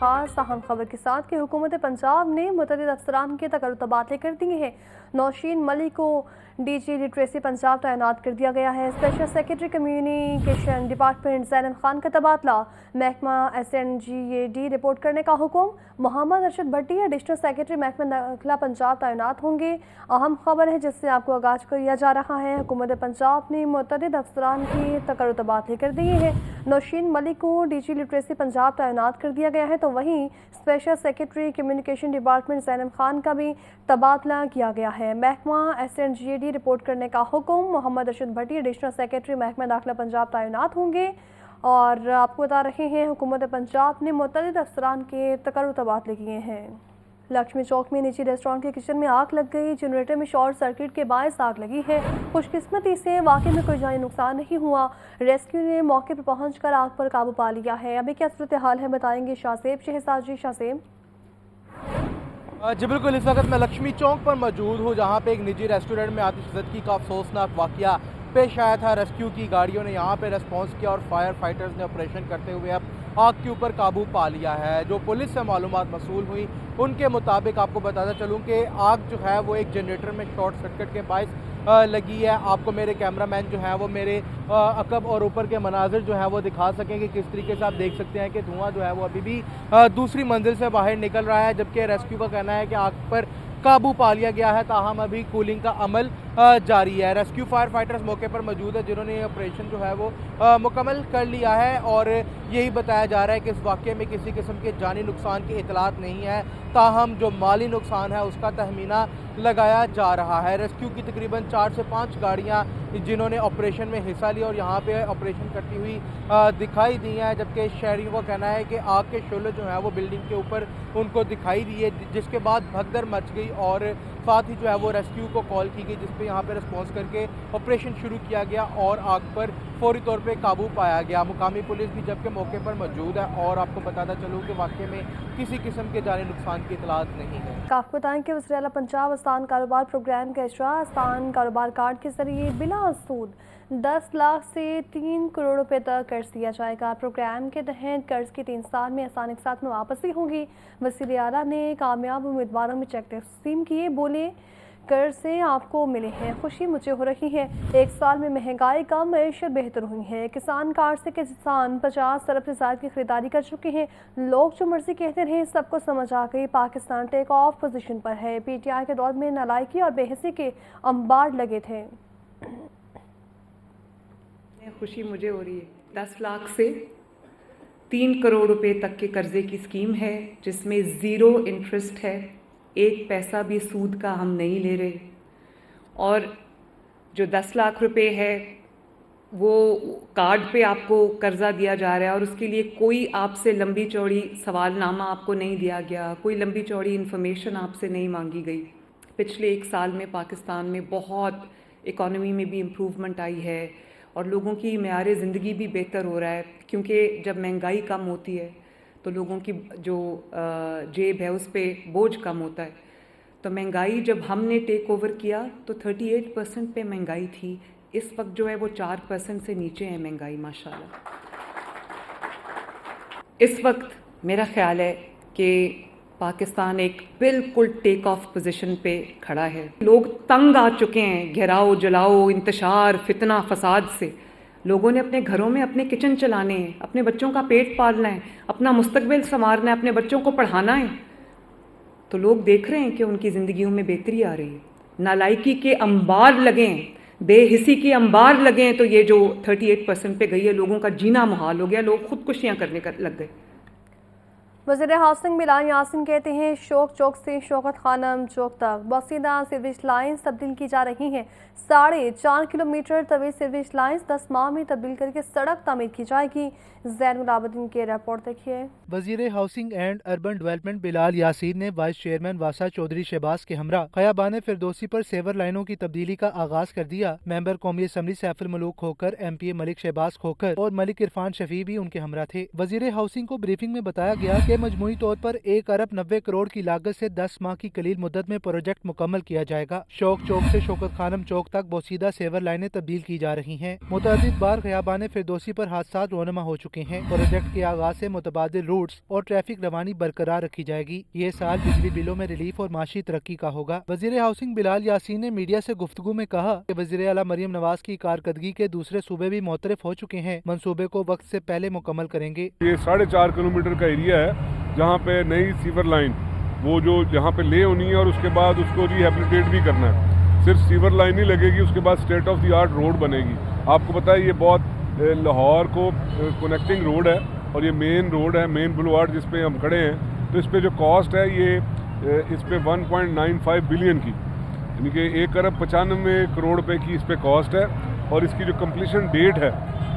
خاص اہم خبر کے ساتھ کہ حکومت پنجاب نے متعدد افسران کے تبادلے کر دیے ہیں۔ نوشین ملک کو ڈی جی لٹریسی پنجاب تعینات کر دیا گیا ہے۔ اسپیشل سیکرٹری کمیونیکیشن ڈپارٹمنٹ زینب خان کا تبادلہ، محکمہ SNGAD رپورٹ کرنے کا حکم، محمد ارشد بھٹی ایڈیشنل سیکرٹری محکمہ داخلہ پنجاب تعینات ہوں گے۔ اہم خبر ہے جس سے آپ کو آگاہ کیا جا رہا ہے، حکومت پنجاب نے متعدد افسران کے تبادلے کر دیے ہیں۔ نوشین ملک کو ڈی جی لٹریسی پنجاب تعینات کر دیا گیا ہے تو وہیں اسپیشل سیکرٹری کمیونیکیشن ڈپارٹمنٹ زینب خان کا بھی تبادلہ کیا گیا ہے۔ محکمہ SNGAD رپورٹ کرنے کا حکم، محمد ارشد بھٹی ایڈیشنل سیکرٹری محکمہ داخلہ پنجاب تعینات ہوں گے۔ اور آپ کو بتا رہے ہیں حکومت پنجاب نے متعدد افسران کے تبادلے کیے ہیں۔ لکشمی چوک میں نجی ریسٹورانٹ کے کچن میں آگ لگ گئی، جنریٹر میں شارٹ سرکٹ کے باعث آگ لگی ہے۔ خوش قسمتی سے واقعے میں کوئی جانی نقصان نہیں ہوا، ریسکیو نے موقع پر پہنچ کر آگ پر قابو پا لیا ہے۔ ابھی کیا صورتحال ہے بتائیں گے شاہزیب شہزاد جی۔ شاہزیب جی بالکل، اس وقت میں لکشمی چوک پر موجود ہوں جہاں پہ ایک نجی ریسٹورنٹ میں آتش زدگی کا افسوسناک واقعہ پیش آیا تھا۔ ریسکیو کی گاڑیوں نے یہاں پہ ریسپانس کیا اور فائر فائٹرز نے آپریشن کرتے ہوئے اب آگ کے اوپر قابو پا لیا ہے۔ جو پولیس سے معلومات موصول ہوئی ان کے مطابق آپ کو بتاتا چلوں کہ آگ جو ہے وہ ایک جنریٹر میں شارٹ سرکٹ کے باعث لگی ہے۔ آپ کو میرے کیمرہ مین جو ہے وہ میرے عقب اور اوپر کے مناظر جو ہے وہ دکھا سکیں کہ کس طریقے سے آپ دیکھ سکتے ہیں کہ دھواں جو ہے وہ ابھی بھی دوسری منزل سے باہر نکل رہا ہے، جبکہ ریسکیو کا کہنا ہے کہ آگ پر قابو پا لیا گیا ہے، تاہم ابھی کولنگ کا عمل جاری ہے۔ ریسکیو فائر فائٹرز موقع پر موجود ہے جنہوں نے یہ آپریشن جو ہے وہ مکمل کر لیا ہے اور یہی بتایا جا رہا ہے کہ اس واقعے میں کسی قسم کے جانی نقصان کی اطلاعات نہیں ہے، تاہم جو مالی نقصان ہے اس کا تخمینہ لگایا جا رہا ہے۔ ریسکیو کی تقریباً 4 سے 5 گاڑیاں جنہوں نے آپریشن میں حصہ لیا اور یہاں پہ آپریشن کرتی ہوئی دکھائی دی ہیں، جبکہ شہریوں کا کہنا ہے کہ آگ کے شعلے جو ہیں وہ بلڈنگ کے اوپر ان کو دکھائی دیے، جس کے بعد بھگدڑ مچ گئی اور ساتھ ہی جو ہے وہ ریسکیو کو کال کی گئی، جس پہ یہاں پہ رسپانس کر کے آپریشن شروع کیا گیا اور آگ پر فوری طور پہ قابو پایا گیا۔ مقامی پولیس بھی جبکہ موقع پر موجود ہے اور آپ کو بتاتا چلوں کہ واقعے میں کسی قسم کے جانی نقصان کی اطلاعات نہیں ہے۔ آپ بتائیں کہ وزیر اعلیٰ پنجاب آسان کاروبار پروگرام کا اجرا، آسان کاروبار کارڈ کے ذریعے بلا سود 10 لاکھ سے 3 کروڑ روپے تک قرض دیا جائے گا۔ پروگرام کے تحت قرض کی 3 سال میں آسانی کے ساتھ میں واپسی ہوگی۔ وزیر اعلیٰ نے کامیاب امیدواروں میں چیک تقسیم کیے، بولے قرض سے آپ کو ملے ہیں، خوشی مجھے ہو رہی ہے۔ 1 سال میں مہنگائی کم، معیشت بہتر ہوئی ہے۔ کسان کارڈ سے کسان 50 ارب سے زائد کی خریداری کر چکے ہیں۔ لوگ جو مرضی کہتے رہے، سب کو سمجھ آ گئی، پاکستان ٹیک آف پوزیشن پر ہے۔ PTI کے دور میں نالائکی اور بے حسی کے انبار لگے تھے۔ خوشی مجھے ہو رہی ہے۔ 10 لاکھ سے 3 کروڑ روپے تک کے قرضے کی اسکیم ہے جس میں 0 انٹرسٹ ہے، 1 پیسہ بھی سود کا ہم نہیں لے رہے، اور جو 10 لاکھ روپے ہے وہ کارڈ پہ آپ کو قرضہ دیا جا رہا ہے اور اس کے لیے کوئی آپ سے لمبی چوڑی سوال نامہ آپ کو نہیں دیا گیا، کوئی لمبی چوڑی انفارمیشن آپ سے نہیں مانگی گئی۔ پچھلے 1 سال میں پاکستان میں بہت اکانومی میں بھی امپروومنٹ آئی ہے اور لوگوں کی معیار زندگی بھی بہتر ہو رہا ہے، کیونکہ جب مہنگائی کم ہوتی ہے تو لوگوں کی جو جیب ہے اس پہ بوجھ کم ہوتا ہے۔ تو مہنگائی جب ہم نے ٹیک اوور کیا تو 38% پہ مہنگائی تھی، اس وقت جو ہے وہ 4% سے نیچے ہے مہنگائی ماشاءاللہ۔ اس وقت میرا خیال ہے کہ پاکستان ایک بالکل ٹیک آف پوزیشن پہ کھڑا ہے۔ لوگ تنگ آ چکے ہیں گھیراؤ جلاؤ انتشار فتنہ فساد سے۔ لوگوں نے اپنے گھروں میں اپنے کچن چلانے ہیں، اپنے بچوں کا پیٹ پالنا ہے، اپنا مستقبل سنوارنا ہے، اپنے بچوں کو پڑھانا ہے، تو لوگ دیکھ رہے ہیں کہ ان کی زندگیوں میں بہتری آ رہی ہے۔ نالائکی کے انبار لگے ہیں، بے حسی کے انبار لگے ہیں، تو یہ جو 38% پہ گئی ہے لوگوں کا جینا محال ہو گیا، لوگ خودکشیاں کرنے لگ گئے۔ وزیر ہاؤسنگ ملان یاسین کہتے ہیں شوق چوک سے شوکت خانم چوک تک بوسیدہ سیویج لائنز تبدیل کی جا رہی ہیں۔ 4.5 کلومیٹر طویل سیویج لائنز 10 ماہ میں تبدیل کر کے سڑک تعمیر کی جائے گی۔ زین العابدین کی رپورٹ دیکھیے۔ وزیر ہاؤسنگ اینڈ اربن ڈیولپمنٹ بلال یاسین نے وائس چیئرمین واسا چودھری شہباز کے ہمراہ خیابان فردوسی پر سیور لائنوں کی تبدیلی کا آغاز کر دیا۔ ممبر قومی assembly safe ul Malook Khokhar, MP ملک شہباز کھوکھر اور ملک عرفان شفیع بھی ان کے ہمراہ تھے۔ وزیر ہاؤسنگ کو بریفنگ میں بتایا گیا کہ मजमूई तौर पर 1 अरब 90 करोड़ की लागत से 10 माह की कलील मुद्दत में प्रोजेक्ट मुकम्मल किया जाएगा। शौक चौक से शौकत खानम चौक तक बोसीदा सेवर लाइनें तब्दील की जा रही हैं। मुतअद्दिद बार खयाबान फिरदौसी पर हादसा रोनमा हो चुके हैं। प्रोजेक्ट के आगाज से मुतबादिल रूट्स और ट्रैफिक रवानी बरकरार रखी जाएगी। ये साल बिजली बिलों में रिलीफ और माशी तरक्की का होगा। वजीर हाउसिंग बिलाल यासीन ने मीडिया से गुफ्तगू में कहा कि वजीर आला मरियम नवाज की कारकर्दगी के दूसरे सूबे भी मोतरफ हो चुके हैं। मंसूबे को वक्त से पहले मुकम्मल करेंगे। ये 4.5 किलोमीटर का एरिया है जहाँ पे नई सीवर लाइन वो जो जहाँ पे ले होनी है और उसके बाद उसको रिहेबिलिटेट भी करना है। सिर्फ सीवर लाइन ही लगेगी, उसके बाद state of the art road बनेगी। आपको पता है ये बहुत लाहौर को कनेक्टिंग रोड है और ये मेन रोड है, मेन बुलवार्ड जिस पे हम खड़े हैं। तो इस पे जो कॉस्ट है ये इस पे 1.95 बिलियन की, यानी कि 1 अरब 95 करोड़ रुपए की इस पे कॉस्ट है। और इसकी जो कम्प्लीशन डेट है,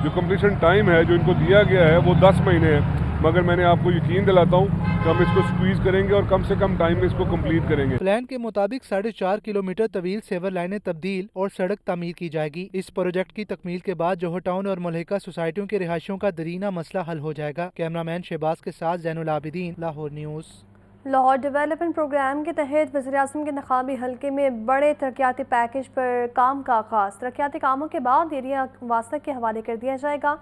जो कम्प्लीशन टाइम है जो इनको दिया गया है वो 10 महीने है। मगर मैंने आपको यकीन दिलाता हूँ कि हम इसको स्क्वीज करेंगे और कम से कम टाइम में इसको कंप्लीट करेंगे। प्लान के मुताबिक 4.5 किलोमीटर तवील सेवर लाइनें तब्दील और सड़क तामीर की जाएगी। इस प्रोजेक्ट की तकमील के बाद जोहर टाउन और मुल्हिका सोसाइटियों के रिहायशियों का दरीना मसला हल हो जाएगा। कैमरामैन शहबाज के साथ Zainul Abidin, Lahore news. Lahore development programme के तहत वज़ीर-ए-आज़म के इंतखाबी हल्के में बड़े तरक्याती पैकेज पर काम का आगाज़। तरक्याती कामों के बाद एरिया वास्ता के हवाले कर दिया जाएगा।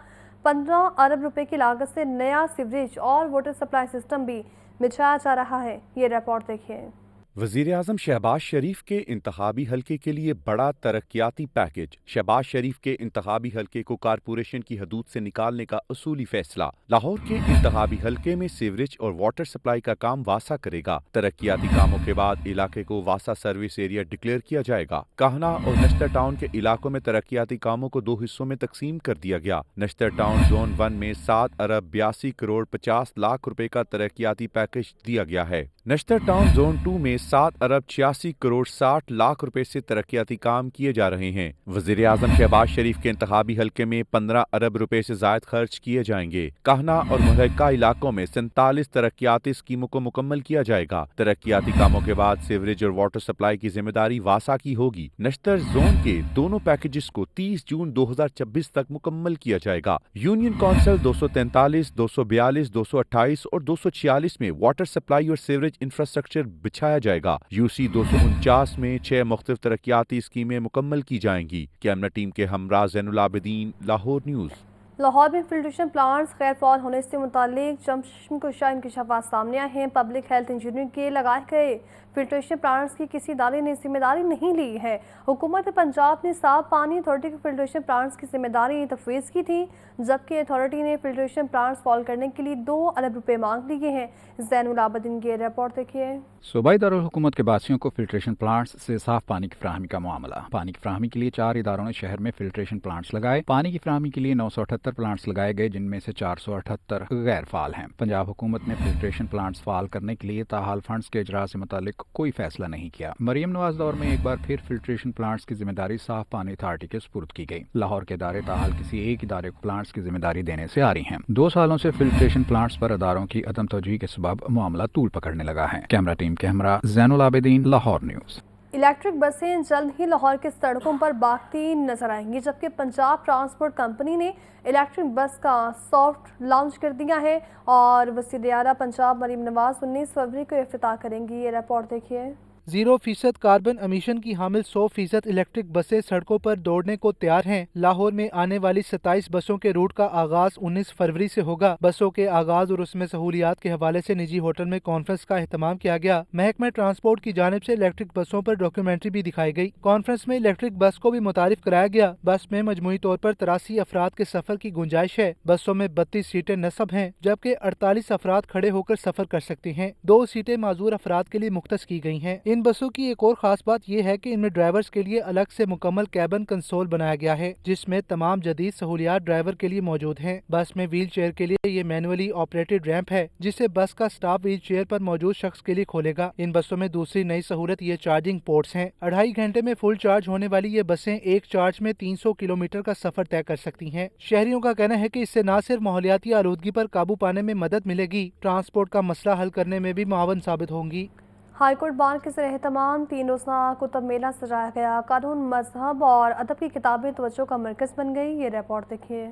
15 अरब रुपए की लागत से नया सीवरेज और वाटर सप्लाई सिस्टम भी बिछाया जा रहा है। ये रिपोर्ट देखिए। वज़ीर-ए-आज़म शहबाज शरीफ के इंतखाबी हल्के के लिए बड़ा तरक्याती पैकेज। शहबाज शरीफ के इंतखाबी हल्के को कारपोरेशन की हदूद से निकालने का उसूली फैसला। लाहौर के इंतखाबी हल्के में सीवरेज और वाटर सप्लाई का काम वासा करेगा। तरक्याती कामों के बाद इलाके को वासा सर्विस एरिया डिक्लेयर किया जाएगा। काहना और नश्तर टाउन के इलाकों में तरक्याती कामों को 2 हिस्सों में तकसीम कर दिया गया। नश्तर टाउन जोन 1 में 7 अरब 82 करोड़ 50 लाख रुपए का तरक्याती पैकेज दिया गया है। नश्तर टाउन जोन 2 में 7 अरब 86 करोड़ 60 लाख रुपए से तरक्याती काम किए जा रहे हैं। वज़ीर आज़म शहबाज शरीफ के इंतखाबी हल्के में 15 अरब रुपए से ज़ायद खर्च किए जाएंगे। काहना और मुल्हिका इलाकों में 47 तरक्याती स्कीमों को मुकम्मल किया जाएगा। तरक्याती कामों के बाद सीवरेज और वाटर सप्लाई की जिम्मेदारी वासा की होगी। नश्तर जोन के दोनों पैकेजेस को 30 जून 2026 तक मुकम्मल किया जाएगा। यूनियन काउंसिल 243, 242, 228 और 246 में वाटर सप्लाई और सीवरेज इंफ्रास्ट्रक्चर बिछाया जाएगा। यूसी 249 में 6 मुख्तलिफ तरक्याती स्कीमें मुकम्मल की जाएंगी। कैमरा टीम के हमरा ज़ैनुल आबिदीन, लाहौर न्यूज़। लाहौर में फिल्ट्रेशन प्लांट्स गैर फ़ाल होने से मुतालिक चश्मकुशा इंकशाफात सामने आए हैं। पब्लिक हेल्थ इंजीनियरिंग के लगाए गए फिल्ट्रेशन प्लांट्स की किसी इदारे ने जिम्मेदारी नहीं ली है। हुकूमत पंजाब ने साफ पानी अथॉरिटी के फिल्ट्रेशन प्लांट्स की जिम्मेदारी तफवीज़ की थी, जबकि अथॉरिटी ने फिल्ट्रेशन प्लांट्स फॉल करने के लिए 2 अरब रुपए मांग लिए हैं। ज़ैनुल आबिदीन की रिपोर्ट देखिए। सूबाई दारुल हुकूमत के बासियों को फिल्ट्रेशन प्लांट्स से साफ पानी की फराहमी का मामला। पानी की फराहमी के लिए 4 इदारों ने शहर में फिल्ट्रेशन प्लांट्स लगाए। पानी की फराहमी के लिए 978 प्लांट्स लगाए गए, जिनमें से 478 गैर फाल हैं। पंजाब हुकूमत ने फिल्ट्रेशन प्लांट्स फाल करने के लिए ताहाल फंड्स के इजरा से मुतालिक कोई फैसला नहीं किया। मरियम नवाज दौर में एक बार फिर फिल्ट्रेशन प्लांट्स की जिम्मेदारी साफ पानी अथॉरिटी के सुपुर्द की गई। लाहौर के इदारे ताहाल किसी एक इदारे को प्लांट्स की जिम्मेदारी देने से आ रही हैं। 2 सालों से फिल्ट्रेशन प्लांट्स पर इदारों की अदम तवज्जुही के सबब मामला तूल पकड़ने लगा है। कैमरा टीम के हमरा ज़ैनुल आबिदीन, लाहौर न्यूज़। इलेक्ट्रिक बसें जल्द ही लाहौर के सड़कों पर बाकी नजर आएंगी, जबकि पंजाब ट्रांसपोर्ट कंपनी ने इलेक्ट्रिक बस का सॉफ्ट लॉन्च कर दिया है और वज़ीर आला पंजाब मरियम नवाज 19 फरवरी को इफ्तिताह करेंगी। ये रिपोर्ट देखिए। 0% कार्बन एमिशन की हामिल 100% इलेक्ट्रिक बसें सड़कों पर दौड़ने को तैयार हैं। लाहौर में आने वाली 27 बसों के रूट का आगाज 19 फरवरी से होगा। बसों के आगाज और उसमें सहूलियात के हवाले से निजी होटल में कॉन्फ्रेंस का एहतमाम किया गया। महकमा ट्रांसपोर्ट की जानिब से इलेक्ट्रिक बसों पर डॉक्यूमेंट्री भी दिखाई गई। कॉन्फ्रेंस में इलेक्ट्रिक बस को भी मुतारिफ कराया गया। बस में मजमूई तौर पर 83 अफराद के सफर की गुंजाइश है। बसों में 32 सीटें नस्ब हैं, जबकि 48 अफराद खड़े होकर सफर कर सकते हैं। 2 सीटें माजूर अफराद के लिए मुख्तस की गई हैं। इन बसों की एक और खास बात यह है कि इनमें ड्राइवर्स के लिए अलग से मुकम्मल कैबिन कंसोल बनाया गया है, जिसमें तमाम जदीद सहूलियात ड्राइवर के लिए मौजूद हैं। बस में व्हील चेयर के लिए ये मैनुअली ऑपरेटेड रैंप है, जिसे बस का स्टाफ व्हील चेयर पर मौजूद शख्स के लिए खोलेगा। इन बसों में दूसरी नई सहूलत ये चार्जिंग पोर्ट्स हैं। 2.5 घंटे में फुल चार्ज होने वाली ये बसें एक चार्ज में 300 किलोमीटर का सफर तय कर सकती हैं। शहरियों का कहना है कि इससे न सिर्फ माहौलियाती आलूदगी पर काबू पाने में मदद मिलेगी, ट्रांसपोर्ट का मसला हल करने में भी मुआवन साबित होंगी। हाईकोर्ट बार के ज़ेर-ए-एहतमाम 3 रोज़ा कुतुब मेला सजाया गया। कानून, मजहब और अदब की किताबें तवज्जो का मरकज़ बन गई। ये रिपोर्ट देखिए।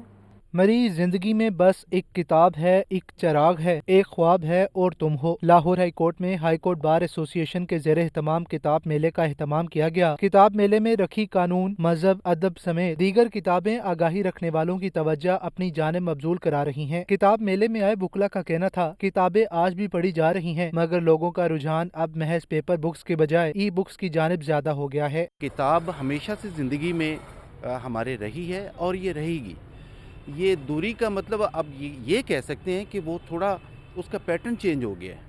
मरी जिंदगी में बस एक किताब है, एक चराग है, एक ख्वाब है और तुम हो। लाहौर हाई कोर्ट में हाई कोर्ट बार एसोसिएशन के ज़ेरे एहतमाम किताब मेले का एहतमाम किया गया। किताब मेले में रखी कानून, मजहब, अदब समेत दीगर किताबें आगाही रखने वालों की तवज्जो अपनी जानिब मबजूल करा रही हैं। किताब मेले में आए बुकला का कहना था, किताबें आज भी पढ़ी जा रही हैं, मगर लोगों का रुझान अब महज पेपर बुक्स के बजाय ई बुक्स की जानिब ज्यादा हो गया है। किताब हमेशा से ज़िंदगी में हमारे रही है और ये रहेगी। ये दूरी का मतलब अब ये कह सकते हैं कि वो थोड़ा उसका पैटर्न चेंज हो गया है।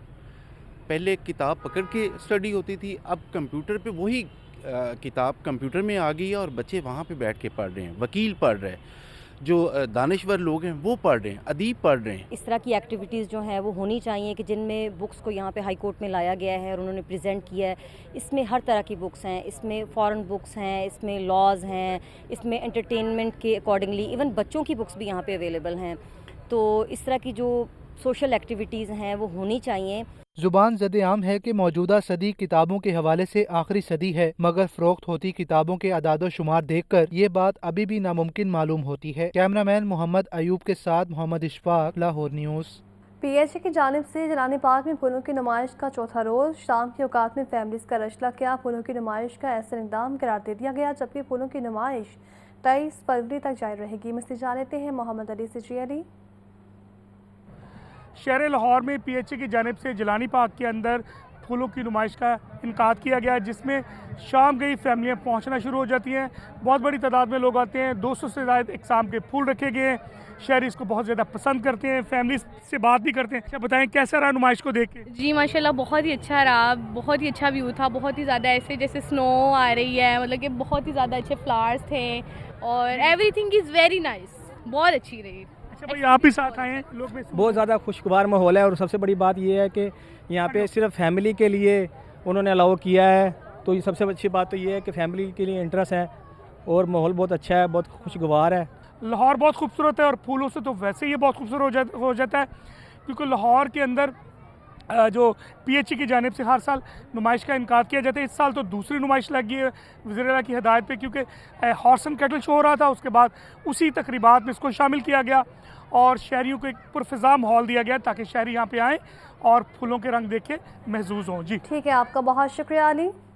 पहले किताब पकड़ के स्टडी होती थी, अब कंप्यूटर पे वही किताब कंप्यूटर में आ गई है और बच्चे वहाँ पे बैठ के पढ़ रहे हैं, वकील पढ़ रहे हैं, जो दानिश्वर लोग हैं वो पढ़ रहे हैं, अदीब पढ़ रहे हैं। इस तरह की एक्टिविटीज़ जो हैं वो होनी चाहिए कि जिनमें बुक्स को यहाँ पे हाई कोर्ट में लाया गया है और उन्होंने प्रेजेंट किया है। इसमें हर तरह की बुक्स हैं, इसमें फॉरेन बुक्स हैं, इसमें लॉज हैं, इसमें एंटरटेनमेंट के अकॉर्डिंगली इवन बच्चों की बुक्स भी यहाँ पे अवेलेबल हैं। तो इस तरह की जो सोशल एक्टिविटीज़ हैं वो होनी चाहिए। जुबान ज़द आम है कि मौजूदा सदी किताबों के हवाले से आखिरी सदी है, मगर फरोख्त होती किताबों के अदाद शुमार देख कर ये बात अभी भी नामुमकिन मालूम होती है। कैमरामैन मोहम्मद अयूब के साथ मोहम्मद इशफाक, लाहौर न्यूज़। PHA की जानिब से जलानी पार्क में फूलों की नुमाइश का चौथा रोज़ शाम के औकात में फैमिलीज़ का रशला क्या फूलों की नुमाइश का ऐसा इक़दाम करार दे दिया गया, जबकि फूलों की नुमाइश 23 फरवरी तक जारी रहेगी। मज़ीद जान लेते हैं मोहम्मद अली से। जी अली। शहर लाहौर में PHA की जानिब से जलानी पार्क के अंदर फूलों की नुमाइश का इनकाद किया गया, जिसमें शाम गई फैमिलियाँ पहुँचना शुरू हो जाती हैं। बहुत बड़ी तादाद में लोग आते हैं, 200 से ज़्यादा इकसाम के फूल रखे गए हैं। शहरी इसको बहुत ज़्यादा पसंद करते हैं, फैमिली से बात भी करते हैं। क्या बताएं कैसा रहा नुमाइश को देख के? जी माशाल्लाह बहुत ही अच्छा रहा, बहुत ही अच्छा व्यू था, बहुत ही ज़्यादा ऐसे जैसे स्नो आ रही है, मतलब कि बहुत ही ज़्यादा अच्छे फ्लावर्स थे और एवरीथिंग इज़ वेरी नाइस, बहुत अच्छी रही। अच्छा भाई, आप ही साथ आए हैं, लोग बहुत ज़्यादा खुशगवार माहौल है और सबसे बड़ी बात यह है कि यहाँ पे सिर्फ फैमिली के लिए उन्होंने अलाउ किया है, तो ये सबसे अच्छी बात तो ये है कि फैमिली के लिए इंटरेस्ट है और माहौल बहुत अच्छा है, बहुत खुशगवार है। लाहौर बहुत खूबसूरत है और फूलों से तो वैसे ही बहुत खूबसूरत हो जाता है, क्योंकि लाहौर के अंदर जो PHA की जानिब से हर साल नुमाइश का इनकाद किया जाता है। इस साल तो दूसरी नुमाइश लगी है वज़ीर-ए-आला की हिदायत पे, क्योंकि हॉर्स एंड कैटल शो हो रहा था, उसके बाद उसी तकरीबात में इसको शामिल किया गया और शहरियों को एक पुरफ़िज़ा माहौल दिया गया ताकि शहरी यहाँ पे आएँ और फूलों के रंग देख के महसूस हों। जी ठीक है, आपका बहुत शुक्रिया अली।